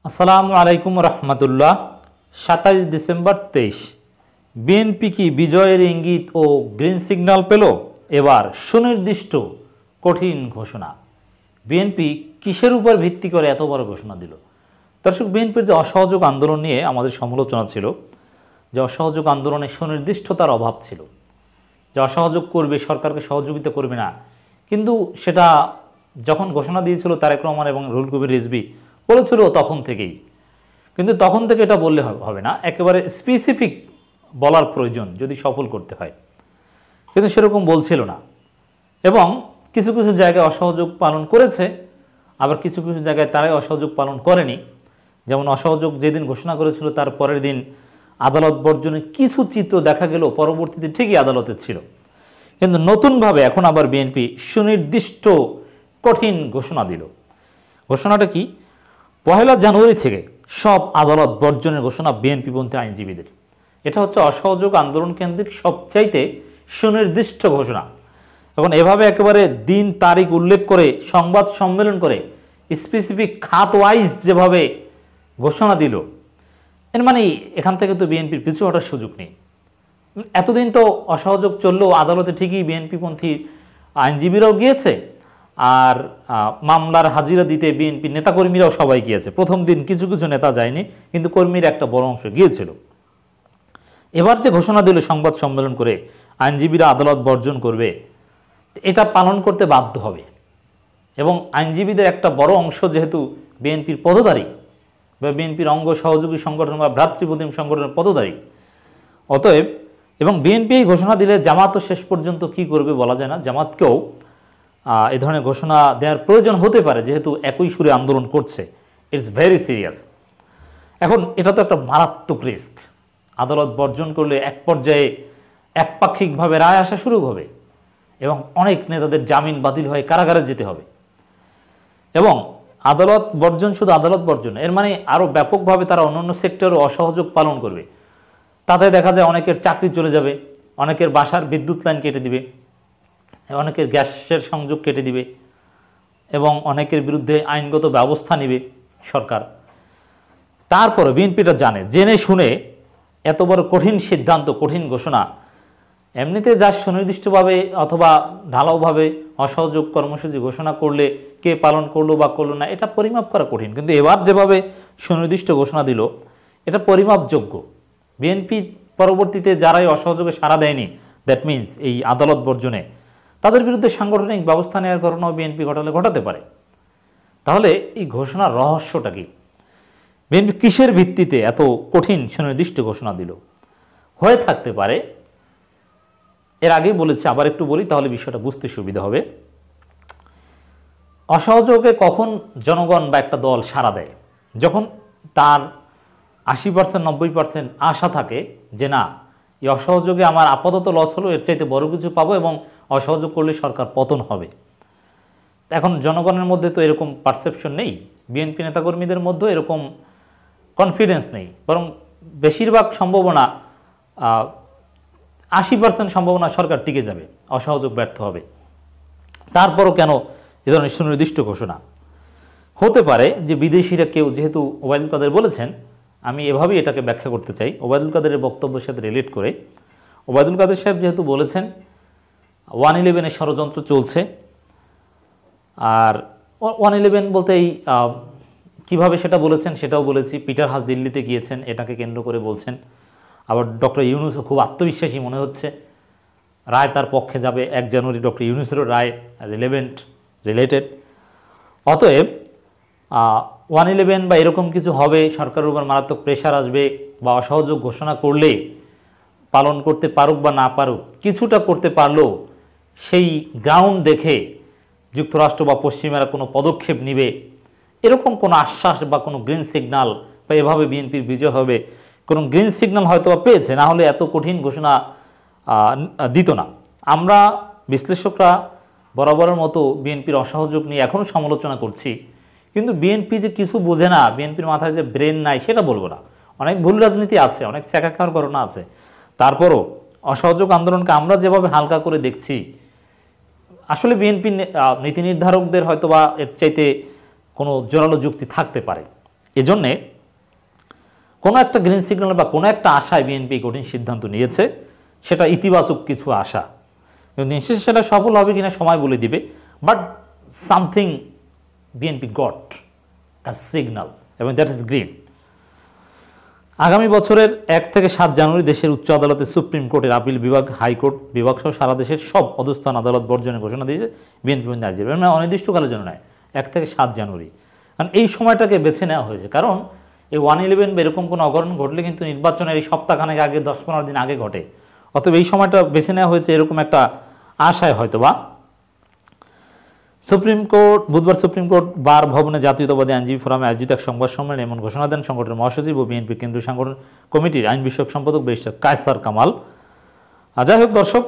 আসসালামু আলাইকুম রহমতুল্লাহ। 27 December 23 BNP কি বিজয়ের ইঙ্গিত ও গ্রিন সিগন্যাল পেল? এবার সুনির্দিষ্ট কঠিন ঘোষণা। বিএনপি কিসের উপর ভিত্তি করে এত বড় ঘোষণা দিল? দর্শক, বিএনপির যে অসহযোগ আন্দোলন নিয়ে আমাদের সমালোচনা ছিল, যে অসহযোগ আন্দোলনে সুনির্দিষ্টতার অভাব ছিল, যে অসহযোগ করবে, সরকারকে সহযোগিতা করবে না, কিন্তু সেটা যখন ঘোষণা দিয়েছিল তারেক রহমান এবং রুহুল কবির রিজভী বলেছিল তখন থেকেই, কিন্তু তখন থেকে এটা বললে হবে না, একেবারে স্পেসিফিক বলার প্রয়োজন যদি সফল করতে হয়, কিন্তু সেরকম বলছিল না। এবং কিছু কিছু জায়গায় অসহযোগ পালন করেছে, আবার কিছু কিছু জায়গায় তারাই অসহযোগ পালন করেনি। যেমন অসহযোগ যেদিন ঘোষণা করেছিল তার পরের দিন আদালত বর্জনের কিছু চিত্র দেখা গেল, পরবর্তীতে ঠিকই আদালতে ছিল। কিন্তু নতুনভাবে এখন আবার বিএনপি সুনির্দিষ্ট কঠিন ঘোষণা দিল। ঘোষণাটা কি? 1 জানুয়ারি থেকে সব আদালত বর্জনের ঘোষণা বিএনপিপন্থী আইনজীবীদের। এটা হচ্ছে অসহযোগ আন্দোলন কেন্দ্রিক সবচাইতে সুনির্দিষ্ট ঘোষণা। এখন এভাবে একেবারে দিন তারিখ উল্লেখ করে সংবাদ সম্মেলন করে স্পেসিফিক খাত ওয়াইজ যেভাবে ঘোষণা দিল, এর মানে এখান থেকে তো বিএনপির পিছু হটার সুযোগ নেই। এতদিন তো অসহযোগ চললেও আদালতে ঠিকই বিএনপিপন্থী আইনজীবীরাও গিয়েছে, আর মামলার হাজিরা দিতে বিএনপি নেতাকর্মীরাও সবাই গিয়েছে। প্রথম দিন কিছু কিছু নেতা যায়নি, কিন্তু কর্মীর একটা বড় অংশ গিয়েছিল। এবার যে ঘোষণা দিল সংবাদ সম্মেলন করে আইনজীবীরা আদালত বর্জন করবে, এটা পালন করতে বাধ্য হবে। এবং আইনজীবীদের একটা বড় অংশ যেহেতু বিএনপির পদধারী বা বিএনপির অঙ্গ সহযোগী সংগঠন বা ভ্রাতৃপ্রতিম সংগঠনের পদধারী, অতএব এবং বিএনপি এই ঘোষণা দিলে জামাতও শেষ পর্যন্ত কি করবে বলা যায় না। জামাতকেও এই ধরনের ঘোষণা দেওয়ার প্রয়োজন হতে পারে, যেহেতু একই সুরে আন্দোলন করছে। It's very serious. এখন এটা তো একটা মারাত্মক রিস্ক। আদালত বর্জন করলে এক পর্যায়ে একপাক্ষিকভাবে রায় আসা শুরু হবে এবং অনেক নেতাদের জামিন বাতিল হয়ে কারাগারে যেতে হবে। এবং আদালত বর্জন শুধু আদালত বর্জন, এর মানে আরও ব্যাপকভাবে তারা অন্যান্য সেক্টরও অসহযোগ পালন করবে। তাতে দেখা যায় অনেকের চাকরি চলে যাবে, অনেকের বাসার বিদ্যুৎ লাইন কেটে দিবে, অনেকের গ্যাসের সংযোগ কেটে দিবে এবং অনেকের বিরুদ্ধে আইনগত ব্যবস্থা নেবে সরকার। তারপরে বিএনপিটা জানে, জেনে শুনে এত বড় কঠিন সিদ্ধান্ত, কঠিন ঘোষণা এমনিতে যা সুনির্দিষ্টভাবে অথবা ঢালাওভাবে অসহযোগ কর্মসূচি ঘোষণা করলে কে পালন করলো বা করলো না, এটা পরিমাপ করা কঠিন। কিন্তু এবার যেভাবে সুনির্দিষ্ট ঘোষণা দিল, এটা পরিমাপযোগ্য। বিএনপি পরবর্তীতে যারাই অসহযোগে সাড়া দেয়নি, দ্যাট মিনস এই আদালত বর্জনে, তাদের বিরুদ্ধে সাংগঠনিক ব্যবস্থা নেওয়ার ঘটনাও বিএনপি ঘটাতে পারে। তাহলে এই ঘোষণার রহস্যটা কি? বিএনপি কিসের ভিত্তিতে এত কঠিন সুনির্দিষ্ট ঘোষণা দিল? হয়ে থাকতে পারে, এর আগেই বলেছি, আবার একটু বলি তাহলে বিষয়টা বুঝতে সুবিধা হবে। অসহযোগে কখন জনগণ বা একটা দল সাড়া দেয়? যখন তার 80% 90% আশা থাকে যে না, এই অসহযোগে আমার আপাতত লস হলো, এর চাইতে বড় কিছু পাবো এবং অসহযোগ করলে সরকার পতন হবে। এখন জনগণের মধ্যে তো এরকম পারসেপশন নেই, বিএনপি নেতাকর্মীদের মধ্যেও এরকম কনফিডেন্স নেই, বরং বেশিরভাগ সম্ভাবনা 80% সম্ভাবনা সরকার টিকে যাবে, অসহযোগ ব্যর্থ হবে। তারপরও কেন এ ধরনের সুনির্দিষ্ট ঘোষণা? হতে পারে যে বিদেশিরা কেউ, যেহেতু ওবায়দুল কাদের বলেছেন, আমি এভাবেই এটাকে ব্যাখ্যা করতে চাই ওবায়দুল কাদেরের বক্তব্যের সাথে রিলেট করে। ওবায়দুল কাদের সাহেব যেহেতু বলেছেন 111-এর ষড়যন্ত্র চলছে, আর 111 বলতে এই কীভাবে সেটা বলেছেন সেটাও বলেছি। পিটার হাস দিল্লিতে গিয়েছেন, এটাকে কেন্দ্র করে বলছেন। আবার ডক্টর ইউনূসও খুব আত্মবিশ্বাসী মনে হচ্ছে, রায় তার পক্ষে যাবে। 1 জানুয়ারি ডক্টর ইউনূসেরও রায় রিলেটেড। অতএব 111 বা এরকম কিছু হবে, সরকারের উপর মারাত্মক প্রেশার আসবে, বা অসহযোগ ঘোষণা করলে পালন করতে পারুক বা না পারুক, কিছুটা করতে পারলেও সেই গ্রাউন্ড দেখে যুক্তরাষ্ট্র বা পশ্চিমারা কোনো পদক্ষেপ নেবে, এরকম কোনো আশ্বাস বা কোনো গ্রিন সিগন্যাল, বা এভাবে বিএনপির বিজয় হবে, কোনো গ্রিন সিগন্যাল হয়তো বা পেয়েছে, না হলে এত কঠিন ঘোষণা দিত না। আমরা বিশ্লেষকরা বরাবরের মতো বিএনপির অসহযোগ নিয়ে এখনও সমালোচনা করছি, কিন্তু বিএনপি যে কিছু বোঝে না, বিএনপির মাথায় যে ব্রেন নাই, সেটা বলবো না। অনেক ভুল রাজনীতি আছে, অনেক চেকা খাওয়ার ঘটনা আছে। তারপরও অসহযোগ আন্দোলনকে আমরা যেভাবে হালকা করে দেখছি, আসলে বিএনপি নীতি নির্ধারকদের হয়তোবা এর চাইতে কোনো জোরালো যুক্তি থাকতে পারে। এজন্যে কোনো একটা গ্রিন সিগন্যাল বা কোনো একটা আশায় বিএনপি কঠিন সিদ্ধান্ত নিয়েছে, সেটা ইতিবাচক কিছু আশা, কিন্তু নিশ্চয়ই সেটা সফল হবে কিনা সময় বলে দিবে। But something BNP goat as signal, এবং দ্যাট ইজ গ্রিন। আগামী বছরের 1 থেকে 7 জানুয়ারি দেশের উচ্চ আদালতে সুপ্রিম কোর্টের আপিল বিভাগ, হাইকোর্ট বিভাগ সহ সারা দেশের সব অধস্থান আদালত বর্জনের ঘোষণা দিয়েছে বিএনপি আইনজীবী, মানে অনির্দিষ্টকালের জন্য নয়, 1 থেকে 7 জানুয়ারি। কারণ এই সময়টাকে বেছে নেওয়া হয়েছে, কারণ এই 111 বা এরকম কোনো অঘটন ঘটলে কিন্তু নির্বাচনের এই সপ্তাহখানেক আগে 10-15 দিন আগে ঘটে। অতএব এই সময়টা বেছে নেওয়া হয়েছে এরকম একটা আশায় হয়তো বা। সুপ্রিম কোর্ট বুধবার সুপ্রিম কোর্ট বার ভবনে জাতীয়তাবাদী আইনজীবী ফোরামে আয়োজিত এক সংবাদ সম্মেলনে এমন ঘোষণা দেন সংগঠনের মহাসচিব ও বিএনপি কেন্দ্রীয় সাংগঠনিক কমিটির আইন বিষয়ক সম্পাদক ব্যারিস্টার কায়সার কামাল। যাই হোক দর্শক,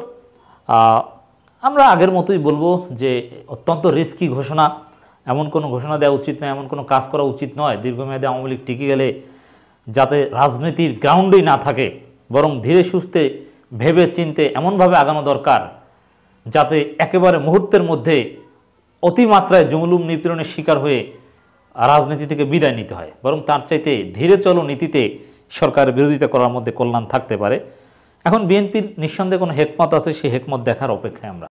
আমরা আগের মতোই বলবো যে অত্যন্ত রিস্কি ঘোষণা, এমন কোনো ঘোষণা দেওয়া উচিত নয়, এমন কোনো কাজ করা উচিত নয় দীর্ঘমেয়াদে আওয়ামী লীগ টিকে গেলে যাতে রাজনীতির গ্রাউন্ডেই না থাকে, বরং ধীরে সুস্থে ভেবে চিনতে এমনভাবে আগানো দরকার যাতে একেবারে মুহূর্তের মধ্যে অতিমাত্রায় জুলুম নিপীড়নের শিকার হয়ে রাজনীতি থেকে বিদায় নিতে হয়, বরং তার চাইতে ধীরে চলো নীতিতে সরকারের বিরোধিতা করার মধ্যে কল্যাণ থাকতে পারে। এখন বিএনপির নিঃসন্দেহে কোনো হেকমত আছে, সেই হেকমত দেখার অপেক্ষায় আমরা।